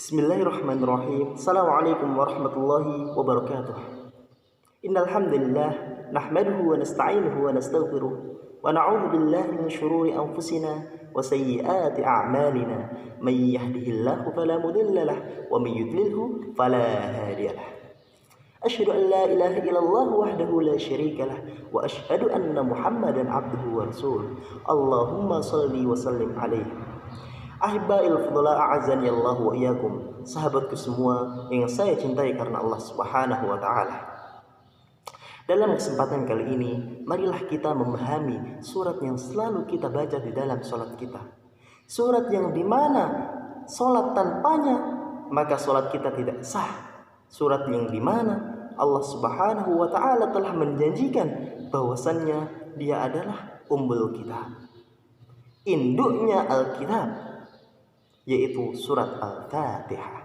Bismillahirrahmanirrahim. Assalamualaikum warahmatullahi wabarakatuh. Innal hamdalillah nahmaduhu wa nasta'inuhu wa nastaghfiruh wa na'udzu billahi min shururi anfusina wa sayyiati a'malina. May yahdihillahu fala mudilla lahu wa may yudlilhu fala hadiya lahu. Asyhadu an la ilaha illallah wahdahu la syarika lah wa asyhadu anna Muhammadan abduhu wa rasuluh. Allahumma shalli wa sallim alaihi. Ahibbail fudala a'azani Allah wa iyyakum. Sahabatku semua yang saya cintai karena Allah Subhanahu wa taala. Dalam kesempatan kali ini, marilah kita memahami surat yang selalu kita baca di dalam salat kita. Surat yang dimana salat tanpanya maka salat kita tidak sah. Surat yang dimana Allah Subhanahu wa taala telah menjanjikan bahwasannya Dia adalah ummul kitab, induknya Alkitab, yaitu surat Al-Fatihah.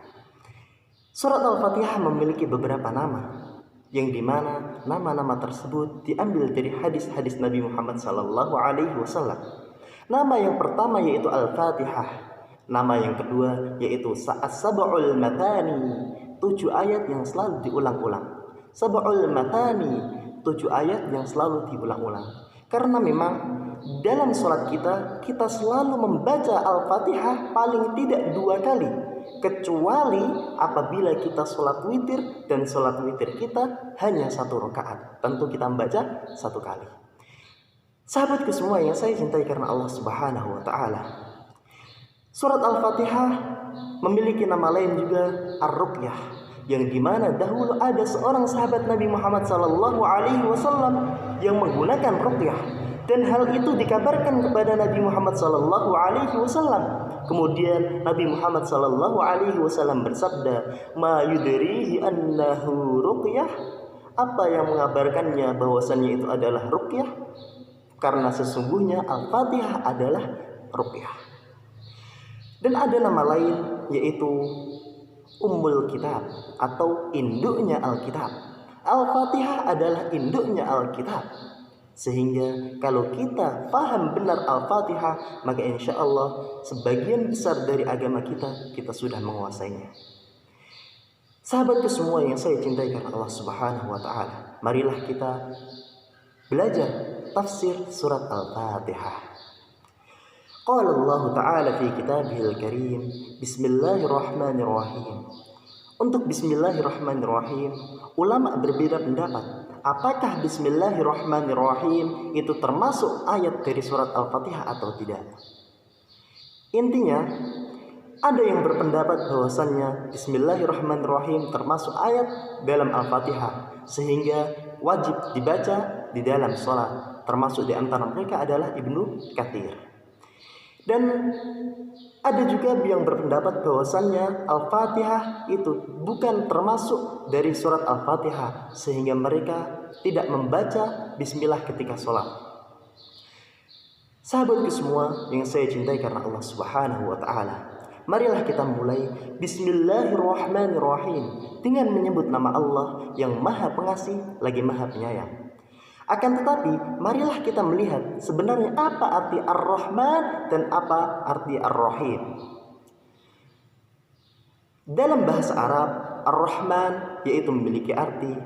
Surat Al-Fatihah memiliki beberapa nama, yang dimana nama-nama tersebut diambil dari hadis-hadis Nabi Muhammad SAW. Nama yang pertama yaitu Al-Fatihah. Nama yang kedua yaitu As-Sab'ul Matani, 7 ayat yang selalu diulang-ulang. Sab'ul Matani, 7 ayat yang selalu diulang-ulang. Karena memang dalam sholat kita selalu membaca Al-Fatihah paling tidak 2 kali, kecuali apabila kita sholat witir dan sholat witir kita hanya 1 rakaat. Tentu kita membaca 1 kali. Sahabatku semua yang saya cintai karena Allah Subhanahu wa taala, surat Al-Fatihah memiliki nama lain juga Ar-Ruqyah, yang dimana dahulu ada seorang sahabat Nabi Muhammad SAW yang menggunakan ruqyah, dan hal itu dikabarkan kepada Nabi Muhammad SAW. Kemudian Nabi Muhammad SAW bersabda, "Ma yudrihi annahu ruqyah?" Apa yang mengabarkannya bahwasannya itu adalah ruqyah? Karena sesungguhnya Al-Fatihah adalah ruqyah. Dan ada nama lain yaitu Ummul Kitab atau induknya Alkitab. Al-Fatihah adalah induknya Alkitab. Sehingga kalau kita paham benar Al-Fatihah, maka insya Allah sebagian besar dari agama kita sudah menguasainya. Sahabatku semua yang saya cintai karena Allah Subhanahu wa taala, marilah kita belajar tafsir surat Al-Fatihah. Qala Allah Ta'ala fi kitabihil karim, Bismillahirrahmanirrahim. Untuk Bismillahirrahmanirrahim, ulama berbeda pendapat. Apakah Bismillahirrahmanirrahim itu termasuk ayat dari surat Al-Fatihah atau tidak? Intinya, ada yang berpendapat bahwasannya Bismillahirrahmanirrahim termasuk ayat dalam Al-Fatihah, sehingga wajib dibaca di dalam sholat. Termasuk di antara mereka adalah Ibnu Katsir. Dan ada juga yang berpendapat bahwasannya Al-Fatihah itu bukan termasuk dari surat Al-Fatihah, sehingga mereka tidak membaca bismillah ketika sholat. Sahabatku semua yang saya cintai karena Allah Subhanahu wa taala, marilah kita mulai Bismillahirrahmanirrahim dengan menyebut nama Allah yang Maha Pengasih lagi Maha Penyayang. Akan tetapi, marilah kita melihat sebenarnya apa arti Ar-Rahman dan apa arti Ar-Rahim. Dalam bahasa Arab, Ar-Rahman yaitu memiliki arti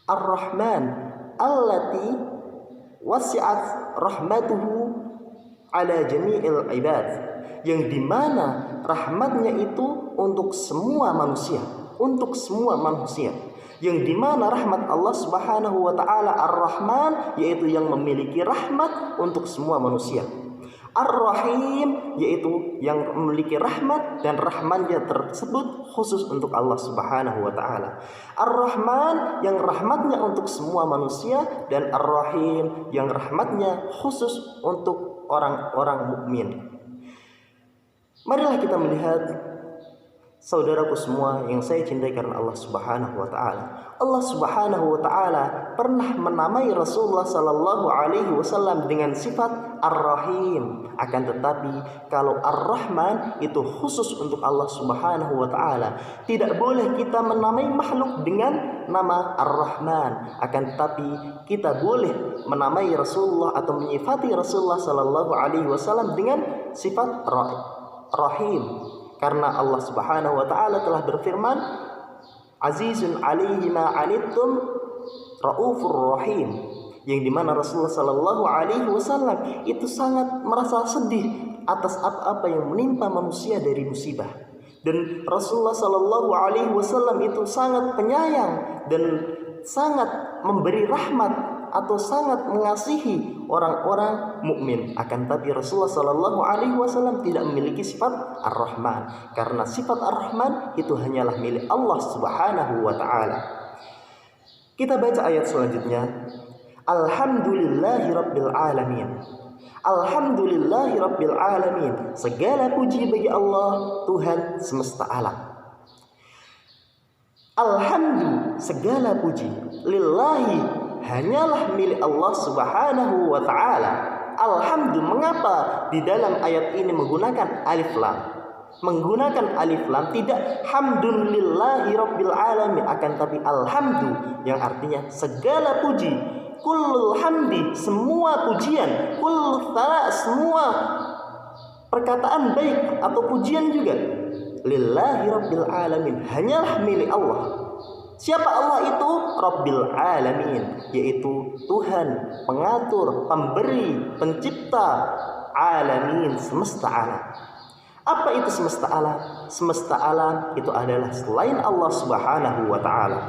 Ar-Rahman allati wasi'at rahmatuhu ala jami'il ibad, yang dimana rahmatnya itu untuk semua manusia, yang dimana rahmat Allah Subhanahu wa taala Ar-Rahman yaitu yang memiliki rahmat untuk semua manusia. Ar-Rahim yaitu yang memiliki rahmat dan rahmatnya tersebut khusus untuk Allah Subhanahu wa taala. Ar-Rahman yang rahmatnya untuk semua manusia, dan Ar-Rahim yang rahmatnya khusus untuk orang-orang mukmin. Marilah kita melihat, saudaraku semua yang saya cintai karena Allah Subhanahu wa taala. Allah Subhanahu wa taala pernah menamai Rasulullah sallallahu alaihi wasallam dengan sifat Ar-Rahim. Akan tetapi kalau Ar-Rahman itu khusus untuk Allah Subhanahu wa taala. Tidak boleh kita menamai makhluk dengan nama Ar-Rahman. Akan tetapi kita boleh menamai Rasulullah atau menyifati Rasulullah sallallahu alaihi wasallam dengan sifat Rahim. Karena Allah Subhanahu wa taala telah berfirman, Azizun 'alaihi ma 'anittum raufur rahim, yang dimana Rasulullah Sallallahu Alaihi Wasallam itu sangat merasa sedih atas apa-apa yang menimpa manusia dari musibah, dan Rasulullah Sallallahu Alaihi Wasallam itu sangat penyayang dan sangat memberi rahmat atau sangat mengasihi orang-orang mukmin. Akan tapi Rasulullah Sallallahu Alaihi Wasallam tidak memiliki sifat Ar-Rahman, karena sifat Ar-Rahman itu hanyalah milik Allah Subhanahu wa taala. Kita baca ayat selanjutnya. Alhamdulillahi Rabbil Alamin. Alhamdulillahi Rabbil Alamin. Segala puji bagi Allah, Tuhan semesta alam. Alhamdu, segala puji. Lillahi, hanyalah milik Allah Subhanahu wa ta'ala. Alhamdu, mengapa di dalam ayat ini menggunakan alif lam? Menggunakan alif lam, tidak hamdun lillahi Rabbil Alamin, akan tapi alhamdu yang artinya segala puji. Kullul hamdi, semua pujian. Kullul thala, semua perkataan baik atau pujian juga. Lillahi Rabbil Alamin, hanyalah milik Allah. Siapa Allah itu? Rabbil Alamin, yaitu Tuhan, pengatur, pemberi, pencipta alamin, semesta alam. Apa itu semesta alam? Semesta alam itu adalah selain Allah Subhanahu wa ta'ala.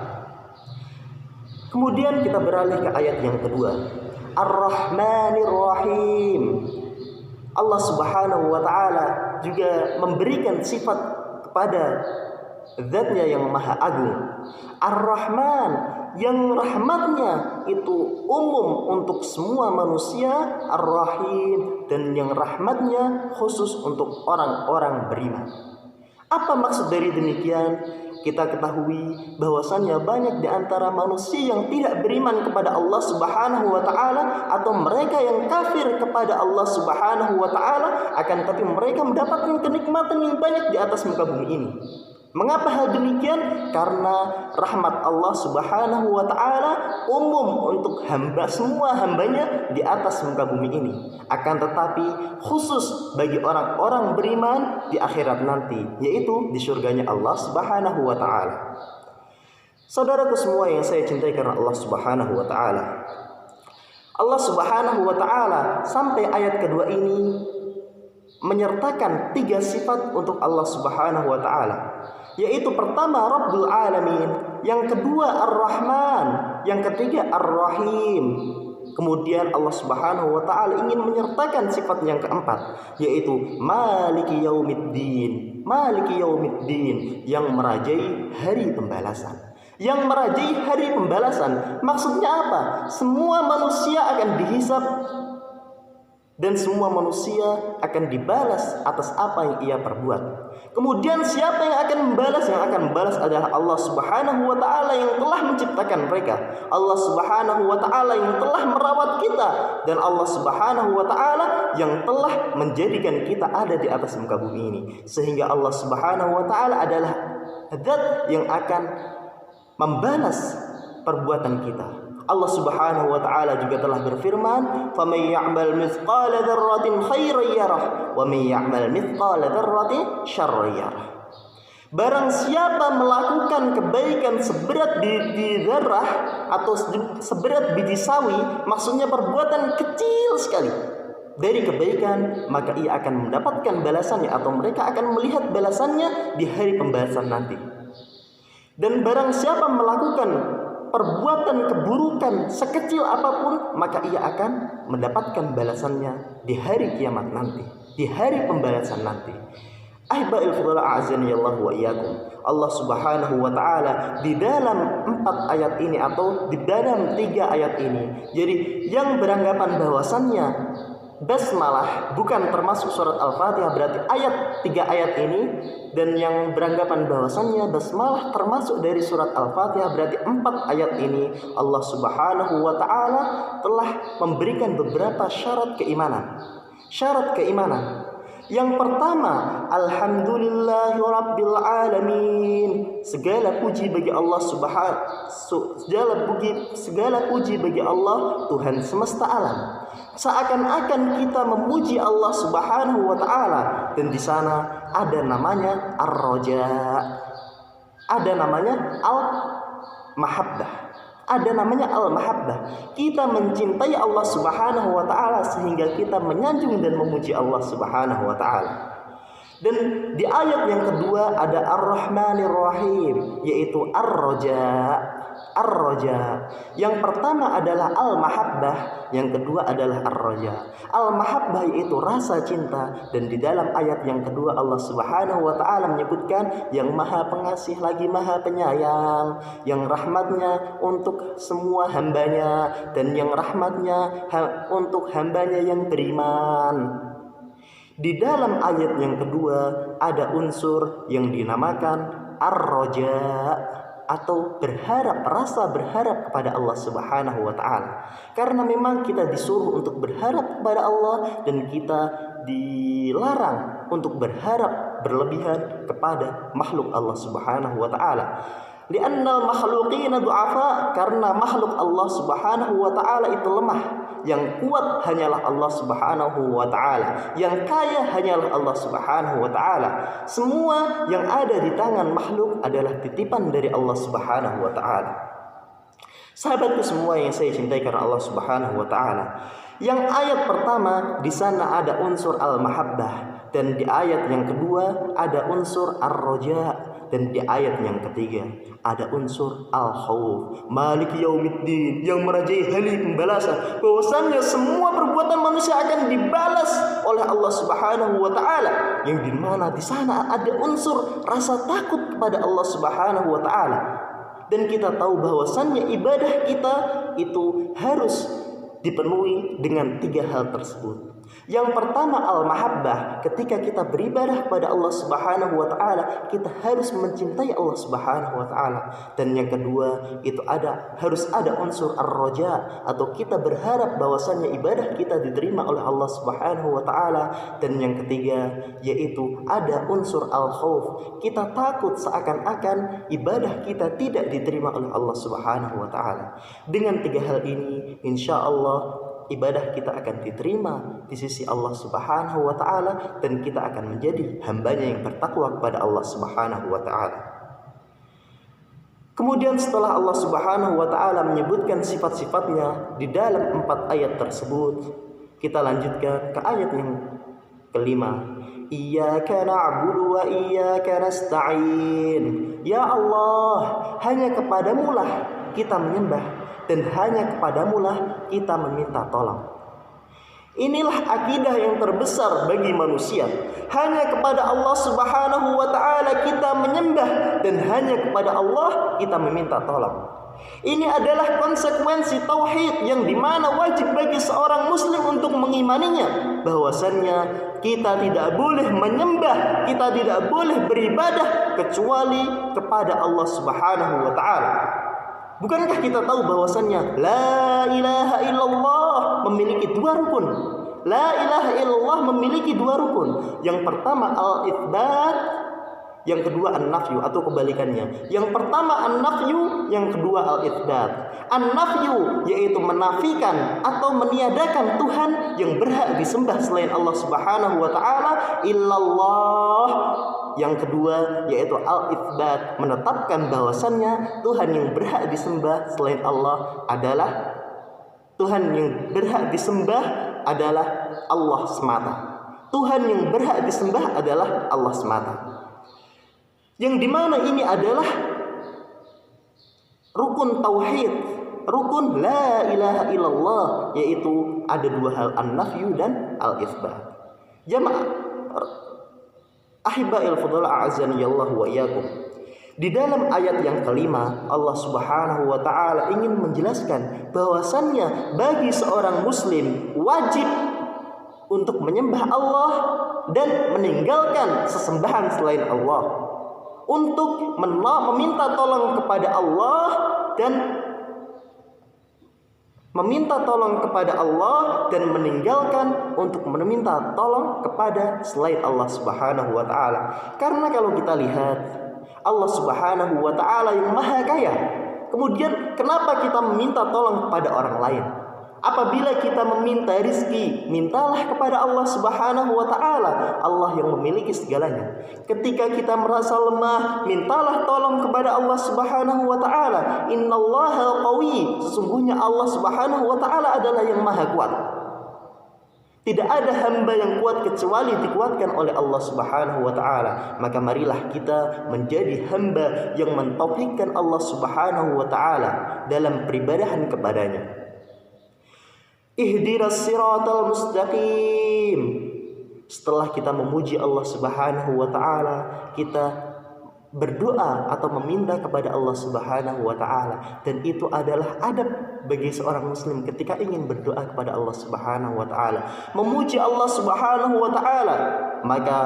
Kemudian kita beralih ke ayat yang kedua. Ar-Rahmanir Rahim. Allah Subhanahu wa ta'ala juga memberikan sifat kepada Zat-Nya yang Maha Agung. Ar-Rahman, yang rahmatnya itu umum untuk semua manusia. Ar-Rahim, dan yang rahmatnya khusus untuk orang-orang beriman. Apa maksud dari demikian? Kita ketahui bahwasannya banyak di antara manusia yang tidak beriman kepada Allah Subhanahu wa ta'ala, atau mereka yang kafir kepada Allah Subhanahu wa ta'ala, akan tapi mereka mendapatkan kenikmatan yang banyak di atas muka bumi ini. Mengapa hal demikian? Karena rahmat Allah Subhanahu wa ta'ala umum untuk hamba, semua hambanya di atas muka bumi ini. Akan tetapi khusus bagi orang-orang beriman di akhirat nanti, yaitu di surganya Allah Subhanahu wa ta'ala. Saudaraku semua yang saya cintai karena Allah Subhanahu wa ta'ala, Allah Subhanahu wa ta'ala sampai ayat kedua ini menyertakan 3 sifat untuk Allah Subhanahu wa ta'ala, yaitu pertama Rabbul Alamin, yang kedua Ar-Rahman, yang ketiga Ar-Rahim. Kemudian Allah Subhanahu wa ta'ala ingin menyertakan sifat yang keempat, yaitu Maliki Yaumiddin. Maliki Yaumiddin, yang merajai hari pembalasan. Yang merajai hari pembalasan maksudnya apa? Semua manusia akan dihisab dan semua manusia akan dibalas atas apa yang ia perbuat. Kemudian siapa yang akan membalas? Yang akan membalas adalah Allah Subhanahu wa ta'ala yang telah menciptakan mereka, Allah Subhanahu wa ta'ala yang telah merawat kita, dan Allah Subhanahu wa ta'ala yang telah menjadikan kita ada di atas muka bumi ini. Sehingga Allah Subhanahu wa ta'ala adalah Zat yang akan membalas perbuatan kita. Allah Subhanahu wa ta'ala juga telah berfirman, "Faman ya'mal mithqala dzarratin khairan yarah, wa man ya'mal mithqala dzarratin syarran yarah." Barang siapa melakukan kebaikan seberat biji zarah atau seberat biji sawi, maksudnya perbuatan kecil sekali dari kebaikan, maka ia akan mendapatkan balasannya, atau mereka akan melihat balasannya di hari pembalasan nanti. Dan barang siapa melakukan perbuatan keburukan sekecil apapun, maka ia akan mendapatkan balasannya di hari kiamat nanti, di hari pembalasan nanti. Ahiba'il fudala a'azaniyallahu wa iyyakum. Allah Subhanahu wa ta'ala di dalam 4 ayat ini, atau di dalam 3 ayat ini, jadi yang beranggapan bahwasannya basmalah bukan termasuk surat Al-Fatihah, berarti 3 ayat ini, dan yang beranggapan bahwasannya basmalah termasuk dari surat Al-Fatihah, berarti 4 ayat ini Allah Subhanahu wa ta'ala telah memberikan beberapa syarat keimanan. Syarat keimanan yang pertama, Alhamdulillahi Rabbil Alamin, segala puji bagi Allah segala puji bagi Allah Tuhan semesta alam. Seakan-akan kita memuji Allah Subhanahu wa taala, dan di sana ada namanya ar-raja. Ada namanya al-mahabbah. Ada namanya al-mahabbah. Kita mencintai Allah Subhanahu wa taala sehingga kita menyanjung dan memuji Allah Subhanahu wa taala. Dan di ayat yang kedua ada Ar-Rahmanir Rahim, yaitu Ar-Raja. Ar-Raja. Yang pertama adalah Al-Mahabbah, yang kedua adalah Ar-Raja. Al-Mahabbah yaitu rasa cinta, dan di dalam ayat yang kedua Allah Subhanahu wa taala menyebutkan yang Maha Pengasih lagi Maha Penyayang, yang rahmatnya untuk semua hambanya, dan yang rahmatnya untuk hambanya yang beriman. Di dalam ayat yang kedua ada unsur yang dinamakan ar-raja, atau berharap, rasa berharap kepada Allah Subhanahu wa taala. Karena memang kita disuruh untuk berharap kepada Allah, dan kita dilarang untuk berharap berlebihan kepada makhluk Allah Subhanahu wa taala. Li'annal makhluqina du'afa, karena makhluk Allah Subhanahu wa taala itu lemah. Yang kuat hanyalah Allah Subhanahu wa taala, yang kaya hanyalah Allah Subhanahu wa taala. Semua yang ada di tangan makhluk adalah titipan dari Allah Subhanahu wa taala. Sahabatku semua yang saya cintai karena Allah Subhanahu wa taala, yang ayat pertama di sana ada unsur al-mahabbah, dan di ayat yang kedua ada unsur ar-raja, dan di ayat yang ketiga ada unsur al-khauf, Maliki Yaumiddin, yang merajai hari pembalasan, bahwasannya semua perbuatan manusia akan dibalas oleh Allah Subhanahu wa taala, yang dimana di sana ada unsur rasa takut kepada Allah Subhanahu wa taala. Dan kita tahu bahwasannya ibadah kita itu harus dipenuhi dengan tiga hal tersebut. Yang pertama al-mahabbah, ketika kita beribadah kepada Allah Subhanahu wa taala, kita harus mencintai Allah Subhanahu wa taala. Dan yang kedua itu harus ada unsur ar-raja, atau kita berharap bahwasannya ibadah kita diterima oleh Allah Subhanahu wa taala. Dan yang ketiga yaitu ada unsur al-khauf, kita takut seakan-akan ibadah kita tidak diterima oleh Allah Subhanahu wa taala. Dengan tiga hal ini insya Allah ibadah kita akan diterima di sisi Allah Subhanahu wa taala, dan kita akan menjadi hambanya yang bertakwa kepada Allah Subhanahu wa taala. Kemudian setelah Allah Subhanahu wa taala menyebutkan sifat-sifatnya di dalam 4 ayat tersebut, kita lanjutkan ke ayat yang kelima. Iyyaka na'budu wa iyyaka nasta'in. Ya Allah, hanya kepadamu-lah kita menyembah, dan hanya kepadamu-lah kita meminta tolong. Inilah akidah yang terbesar bagi manusia. Hanya kepada Allah Subhanahu wa taala kita menyembah, dan hanya kepada Allah kita meminta tolong. Ini adalah konsekuensi tauhid yang dimana wajib bagi seorang muslim untuk mengimaninya, bahwasannya kita tidak boleh menyembah, kita tidak boleh beribadah kecuali kepada Allah Subhanahu wa taala. Bukankah kita tahu bahwasannya la ilaha illallah memiliki 2 rukun? La ilaha illallah memiliki 2 rukun. Yang pertama al-itsbat, yang kedua an-nafyu, atau kebalikannya. Yang pertama an-nafyu, yang kedua al-itsbat. An-nafyu yaitu menafikan atau meniadakan Tuhan yang berhak disembah selain Allah Subhanahu wa taala, illallah. Yang kedua yaitu al-itsbat, menetapkan bahwasannya Tuhan yang berhak disembah selain Allah adalah Tuhan yang berhak disembah adalah Allah semata. Tuhan yang berhak disembah adalah Allah semata. Yang dimana ini adalah rukun tauhid, rukun la ilaha illallah, yaitu ada 2 hal, an-nafyu dan al-itsbat. Jamaah Ahibbail fudhal a'azaniyallahu wa iyyakum. Di dalam ayat yang kelima Allah Subhanahu wa taala ingin menjelaskan bahwasannya bagi seorang muslim wajib untuk menyembah Allah dan meninggalkan sesembahan selain Allah, untuk meminta tolong kepada Allah dan meminta tolong kepada Allah dan meninggalkan untuk meminta tolong kepada selain Allah Subhanahu wa taala. Karena kalau kita lihat Allah Subhanahu wa Ta'ala yang Maha Kaya. Kemudian kenapa kita meminta tolong kepada orang lain? Apabila kita meminta rizki, mintalah kepada Allah Subhanahu wa Ta'ala. Allah yang memiliki segalanya. Ketika kita merasa lemah, mintalah tolong kepada Allah Subhanahu wa Ta'ala. Innallaha qawi. Sesungguhnya Allah Subhanahu wa Ta'ala adalah yang maha kuat. Tidak ada hamba yang kuat kecuali dikuatkan oleh Allah Subhanahu wa Ta'ala. Maka marilah kita menjadi hamba yang mentauhidkan Allah Subhanahu wa Ta'ala dalam peribadahan kepadanya. Ihdinas siratal mustaqim. Setelah kita memuji Allah Subhanahu wa Ta'ala, kita berdoa atau meminta kepada Allah Subhanahu wa Ta'ala, dan itu adalah adab bagi seorang muslim ketika ingin berdoa kepada Allah Subhanahu wa Ta'ala, memuji Allah Subhanahu wa Ta'ala. Maka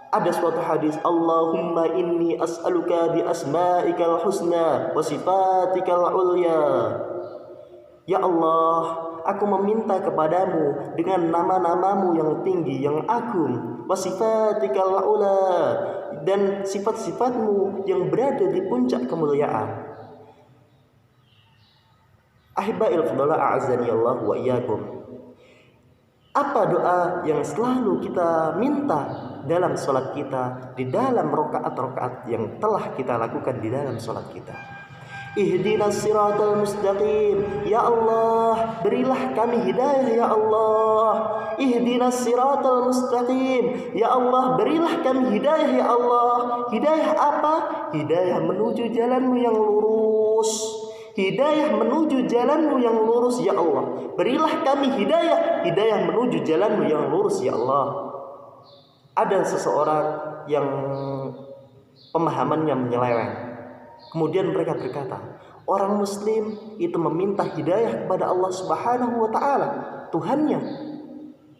ada suatu hadis, Allahumma inni as'aluka bi asma'ikal husna wa sifatikal ulya. Ya Allah, aku meminta kepadamu dengan nama-namamu yang tinggi, yang agung, wa sifatikal ula, dan sifat-sifatmu yang berada di puncak kemuliaan. Ahibba'il fudala a'azzani Allah wa iyyakum. Apa doa yang selalu kita minta dalam sholat kita, di dalam rakaat-rakaat yang telah kita lakukan di dalam sholat kita? Ihdinas siratal mustaqim. Ya Allah, berilah kami hidayah ya Allah. Ihdinas siratal mustaqim. Ya Allah, berilah kami hidayah ya Allah. Hidayah apa? Hidayah menuju jalanmu yang lurus. Hidayah menuju jalanmu yang lurus ya Allah. Berilah kami hidayah, hidayah menuju jalanmu yang lurus ya Allah. Ada seseorang yang pemahamannya menyeleweng. Kemudian mereka berkata, orang muslim itu meminta hidayah kepada Allah Subhanahu wa Ta'ala, Tuhannya,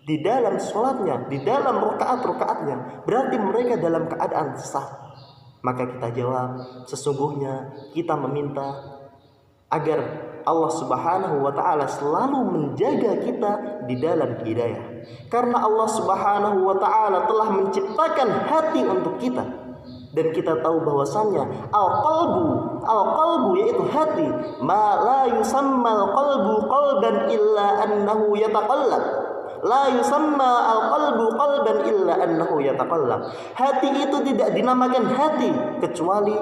di dalam sholatnya, di dalam rakaat-rakaatnya. Berarti mereka dalam keadaan sesat. Maka kita jawab, sesungguhnya kita meminta agar Allah Subhanahu wa Ta'ala selalu menjaga kita di dalam hidayah. Karena Allah Subhanahu wa Ta'ala telah menciptakan hati untuk kita. Dan kita tahu bahwasannya al-qalbu yaitu hati, ma la yusamma al-qalbu qalban illa annahu yataqallab. La yusamma al-qalbu qalban illa annahu yataqallab. Hati itu tidak dinamakan hati kecuali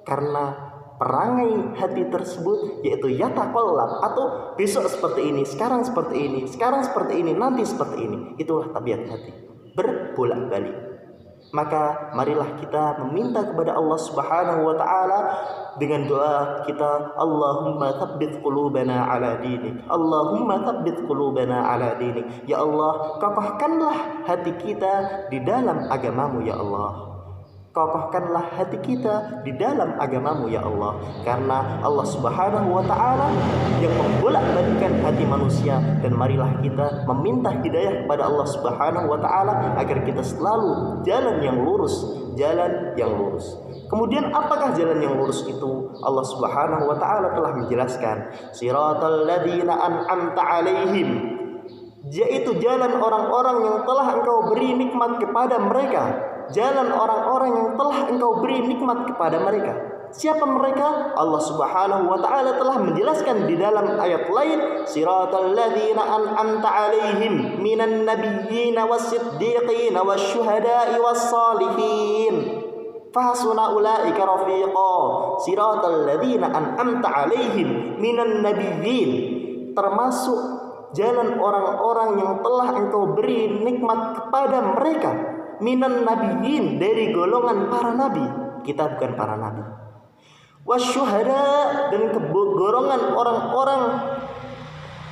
karena perangai hati tersebut, yaitu yataqallab, atau besok seperti ini, sekarang seperti ini, sekarang seperti ini, nanti seperti ini. Itulah tabiat hati, berbolak-balik. Maka marilah kita meminta kepada Allah Subhanahu wa Ta'ala dengan doa kita, Allahumma tsabbit qulubana ala dinik. Allahumma tsabbit qulubana ala dinik. Ya Allah, kokohkanlah hati kita di dalam agamamu ya Allah. Kokohkanlah hati kita di dalam agamamu ya Allah. Karena Allah Subhanahu wa Ta'ala yang membolak-balikkan hati manusia. Dan marilah kita meminta hidayah kepada Allah Subhanahu wa Ta'ala agar kita selalu jalan yang lurus, jalan yang lurus. Kemudian apakah jalan yang lurus itu? Allah Subhanahu wa Ta'ala telah menjelaskan, siratal ladzina an'amta 'alaihim, yaitu jalan orang-orang yang telah Engkau beri nikmat kepada mereka. Jalan orang-orang yang telah Engkau beri nikmat kepada mereka. Siapa mereka? Allah Subhanahu wa Ta'ala telah menjelaskan di dalam ayat lain, siratal ladzina an'amta 'alaihim minan nabiyyin was-siddiqin wasyuhada'i was-salihin fahasuna ulaika rafiqa. Siratal ladzina an'amta 'alaihim minan nabiyyin, termasuk jalan orang-orang yang telah Engkau beri nikmat kepada mereka. Minan nabiyyin, dari golongan para nabi. Kita bukan para nabi. Wasyuhada, dan golongan orang-orang,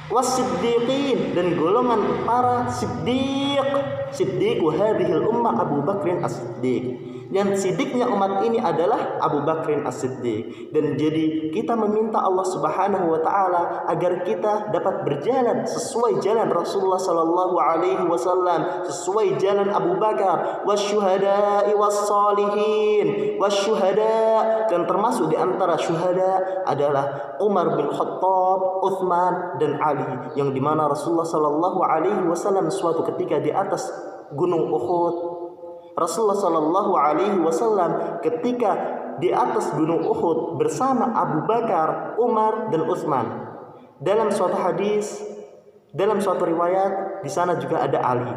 wasiddiqin, dan golongan para siddiq. Siddiqu hadhil ummah Abu Bakrin as-Siddiq. Yang siddiqnya umat ini adalah Abu Bakrin as-Siddiq. Dan jadi kita meminta Allah Subhanahu wa Ta'ala agar kita dapat berjalan sesuai jalan Rasulullah sallallahu alaihi wasallam, sesuai jalan Abu Bakar, wasyuhada'i was-salihin, wasyuhada, dan termasuk di antara syuhada adalah Umar bin Khattab, Utsman, dan Ali, yang dimana Rasulullah sallallahu alaihi wasallam suatu ketika di atas gunung Uhud Rasulullah Shallallahu Alaihi Wasallam ketika di atas gunung Uhud bersama Abu Bakar, Umar, dan Utsman. Dalam suatu hadis, dalam suatu riwayat, di sana juga ada Ali.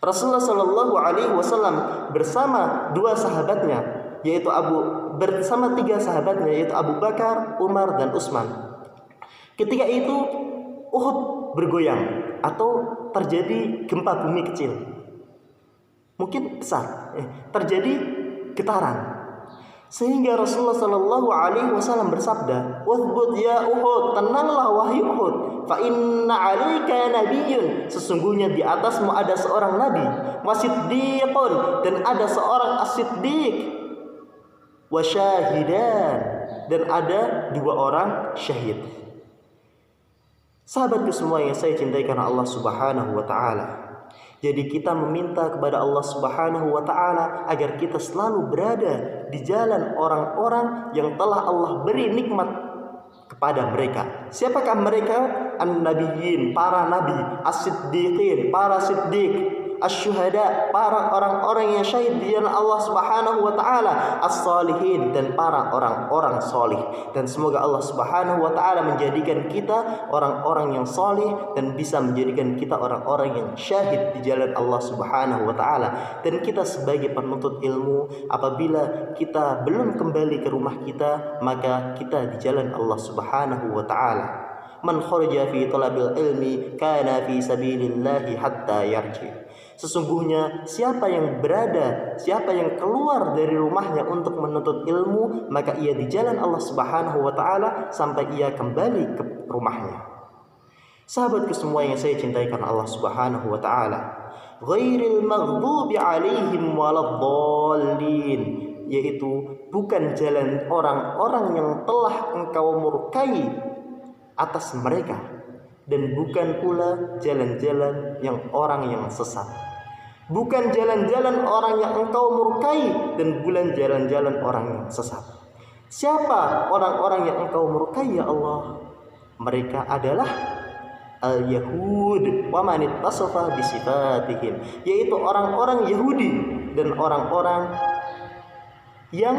Rasulullah Shallallahu Alaihi Wasallam bersama dua sahabatnya, yaitu bersama tiga sahabatnya, yaitu Abu Bakar, Umar, dan Utsman. Ketika itu Uhud bergoyang atau terjadi gempa bumi kecil, mungkin besar, terjadi getaran. Sehingga Rasulullah Shallallahu Alaihi Wasallam bersabda, "Uthbut ya Uhud, tenanglah wahai Uhud. Fa inna 'alaika nabiyyun, sesungguhnya di atasmu ada seorang nabi, wasiddiqun, dan ada seorang as-siddiq, wasyahidan, dan ada dua orang syahid." Sahabatku semua yang saya cintai karena Allah Subhanahu wa taala. Jadi kita meminta kepada Allah Subhanahu wa taala agar kita selalu berada di jalan orang-orang yang telah Allah beri nikmat kepada mereka. Siapakah mereka? An-nabiyyin, para nabi, as-siddiqin, para siddiq, asy-syuhada, para orang-orang yang syahid di jalan Allah Subhanahu wa taala, as-shalihin, dan para orang-orang salih. Dan semoga Allah Subhanahu wa taala menjadikan kita orang-orang yang salih dan bisa menjadikan kita orang-orang yang syahid di jalan Allah Subhanahu wa taala. Dan kita sebagai penuntut ilmu, apabila kita belum kembali ke rumah kita, maka kita di jalan Allah Subhanahu wa taala. Man kharaja fi talabil ilmi kana fi sabilillahi hatta yarji. Sesungguhnya siapa yang keluar dari rumahnya untuk menuntut ilmu, maka ia di jalan Allah Subhanahu wa taala sampai ia kembali ke rumahnya. Sahabatku semua yang saya cintai karena Allah Subhanahu wa taala, ghairil maghdubi alaihim waladdallin, yaitu bukan jalan orang-orang yang telah engkau murkai atas mereka, dan bukan pula jalan-jalan yang orang yang sesat. Bukan jalan-jalan orang yang engkau murkai, dan bukan jalan-jalan orang yang sesat. Siapa orang-orang yang engkau murkai ya Allah? Mereka adalah al-Yahud wa man ittasafa bi sifatihim, yaitu orang-orang Yahudi dan orang-orang yang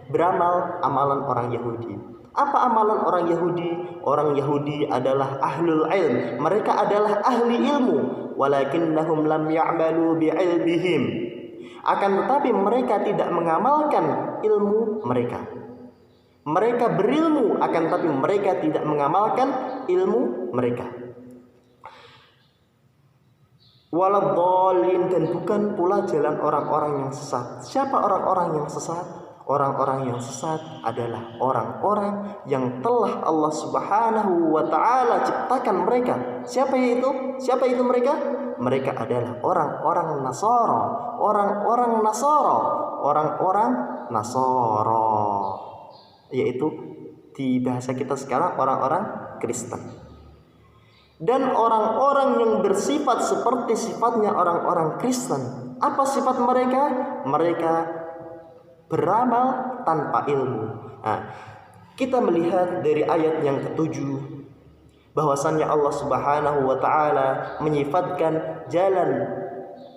beramal amalan orang Yahudi. Apa amalan orang Yahudi? Orang Yahudi adalah ahlul ilm. Mereka adalah ahli ilmu. Walakinnahum lam ya'malu bi'ilmihim. Akan tetapi mereka tidak mengamalkan ilmu mereka. Mereka berilmu, akan tetapi mereka tidak mengamalkan ilmu mereka. Waladhdallin, dan bukan pula jalan orang-orang yang sesat. Siapa orang-orang yang sesat? Orang-orang yang sesat adalah orang-orang yang telah Allah Subhanahu wa taala ciptakan mereka. Siapa itu? Siapa itu mereka? Mereka adalah orang-orang Nasara, orang-orang Nasara, yaitu di bahasa kita sekarang orang-orang Kristen. Dan orang-orang yang bersifat seperti sifatnya orang-orang Kristen. Apa sifat mereka? Mereka beramal tanpa ilmu. Kita melihat dari ayat yang ke-7 bahwasannya Allah Subhanahu wa taala menyifatkan jalan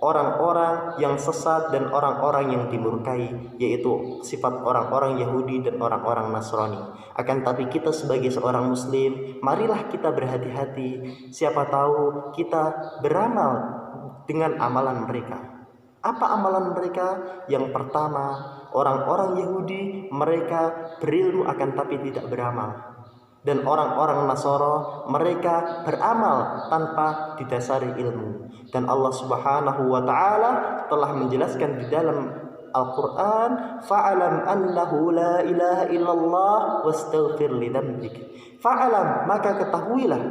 orang-orang yang sesat dan orang-orang yang dimurkai, yaitu sifat orang-orang Yahudi dan orang-orang Nasrani. Akan tapi kita sebagai seorang muslim, marilah kita berhati-hati. Siapa tahu kita beramal dengan amalan mereka. Apa amalan mereka? Yang pertama, orang-orang Yahudi mereka berilmu akan tapi tidak beramal. Dan orang-orang Nasara mereka beramal tanpa didasari ilmu. Dan Allah Subhanahu wa taala telah menjelaskan di dalam Al-Qur'an, fa'alam annahu la ilaha illallah wastaghfir li dzambik. Fa'alam, maka ketahuilah,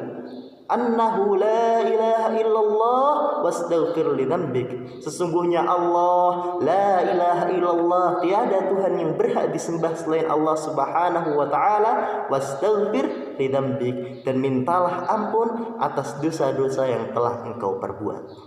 annahu la ilaha illallah wastaghfir li dzambik. Sesungguhnya Allah, la ilaha illallah, tiada Tuhan yang berhak disembah selain Allah Subhanahu wa taala, wastaghfir li dzambik, dan mintalah ampun atas dosa-dosa yang telah engkau perbuat.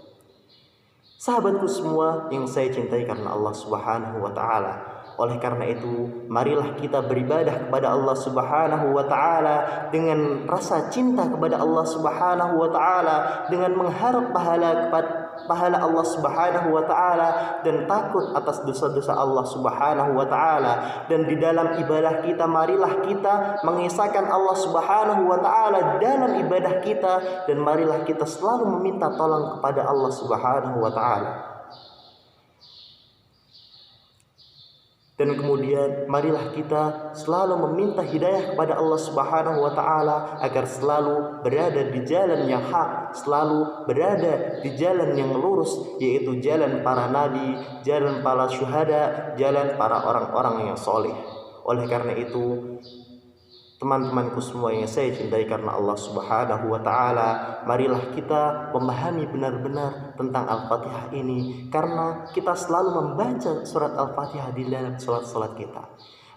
Sahabatku semua yang saya cintai karena Allah Subhanahu wa taala, oleh karena itu marilah kita beribadah kepada Allah Subhanahu wa taala dengan rasa cinta kepada Allah Subhanahu wa taala, dengan mengharap pahala pahala Allah Subhanahu wa taala dan takut atas dosa-dosa Allah Subhanahu wa taala. Dan di dalam ibadah kita, marilah kita mengesahkan Allah Subhanahu wa taala dalam ibadah kita, dan marilah kita selalu meminta tolong kepada Allah Subhanahu wa taala. Dan kemudian marilah kita selalu meminta hidayah kepada Allah Subhanahu wa taala agar selalu berada di jalan yang hak, selalu berada di jalan yang lurus, yaitu jalan para nabi, jalan para syuhada, jalan para orang-orang yang soleh. Oleh karena itu, teman-temanku semua yang saya cintai karena Allah Subhanahu wa taala, marilah kita memahami benar-benar tentang Al-Fatihah ini, karena kita selalu membaca surat Al-Fatihah di dalam salat-salat kita.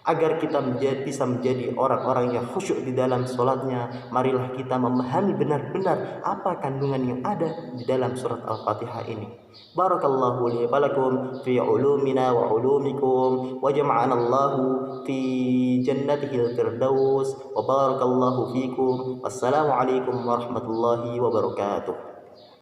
Agar kita bisa menjadi orang-orang yang khusyuk di dalam salatnya, marilah kita memahami benar-benar apa kandungan yang ada di dalam surat Al-Fatihah ini. Barakallahu li wa lakum fi ulumina wa ulumikum, wa jama'ana Allahu fi jannatihil firdaus, wa barakallahu fikum. Wassalamu alaikum warahmatullahi wabarakatuh.